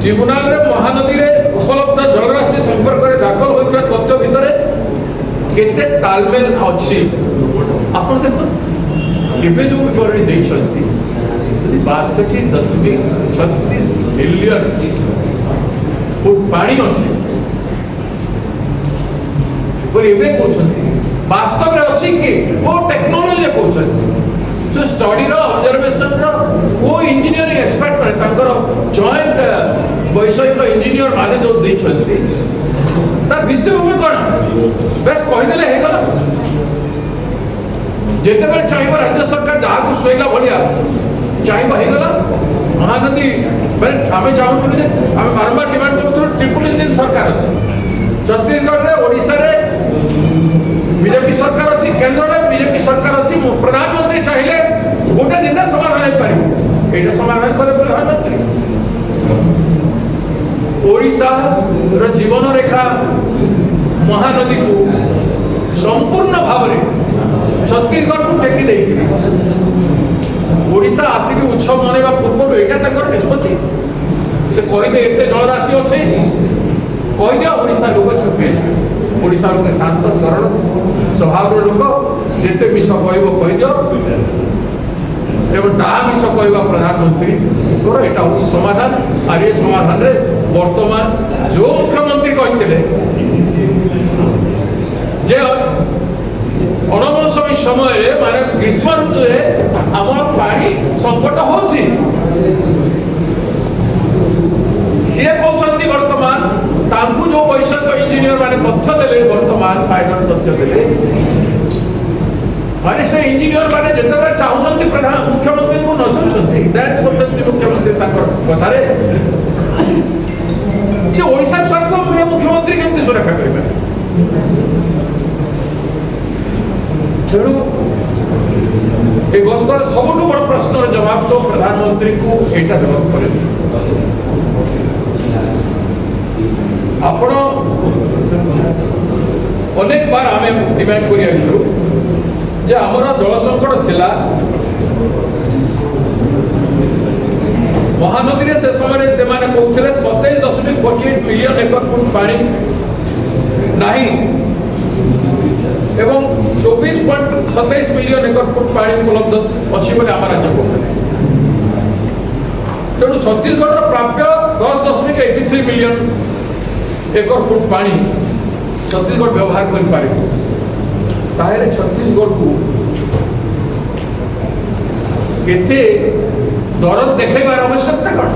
tribunal रे महानदी रे उपलब्ध जलराशि संपर्क में दाखल होता तथ्य भितर केते तालमेल अच्छी आप देखो एवं जो विवरणी देखते 62.36 मिलियन फुट पानी अच्छी वास्तव में अच्छी कि वो टेक्नोलोजी कहते जो स्टडी ऑब्जर्वेशन वो इंजीनियरिंग एक्सपर्ट मैंने जॉइंट वैषयिक इंजीनियर माने जो देते भित्तिभूमि कौन बेस कहीदे होगला जिते बड़े चाहिए राज्य सरकार जहाँ को शुला भाया चाहिए होगला महानदी आम चाहूँ आम बारंबार डिमांड करूँ ट्रिपल इंजिन सरकार अच्छी छत्तीसगढ़ में ओडिशा रे बीजेपी सरकार अच्छी केंद्र में बीजेपी सरकार अच्छी प्रधानमंत्री चाहिए गोटे दिन समाधान हो पार ये समाधान करे प्रधानमंत्री ओडिशा रो जीवन रेखा महानदी को संपूर्ण भाव में छत्तीसगढ़ को टेकी दे ओडिशा आसिक उत्सव मनवा पूर्व यहाँ निष्पत्ति से कहे एत जलराशि अच्छे कहीदे ओडिशा लोक चुपे ओडिशा लोक शांत सरल स्वभाव लोक जिते मिछ कहीद एवं ता मिछ कह प्रधानमंत्री यहाँ हूँ समाधान और ये समाधान रे वर्तमान जो मुख्यमंत्री कहते जे अणमौसमी समय माने ग्रीष्म ऋतु आम पानी संकट हो सी कहते वर्तमान तांकु जो वैषयिक इंजीनियर माने तथ्य देले वर्तमान फाइनल तथ्य देले माने से इंजीनियर माने जेतेबे चाहुचंती प्रधान मुख्यमंत्री को नचुचंती डांस करचंती मुख्यमंत्री ताकर कथारे जे ओडिसा स्वार्थ मुख्यमंत्री केमती सुरक्षा करिबे तेणु ए गस्तर सबुठु बड़ प्रश्नर जवाब तो प्रधानमंत्री को एटा देबाक पड़े आपण अनेक बार आम डिमांड कर आमर जल संकट थिला महानदी से समय से कहते 27.48 मिलियन एकड़ फुट पानी नहीं एवं 24.27 मिलियन एकड़ फुट पानी उपलब्ध अच्छी बोले आम राज्य कहते तेणु छत्तीसगढ़ प्राप्य 10.83 मिलियन एकड़ फुट पानी छत्तीसगढ़ व्यवहार कर छत्तीसगढ़ को एते दरद देखेबार आवश्यकता कौन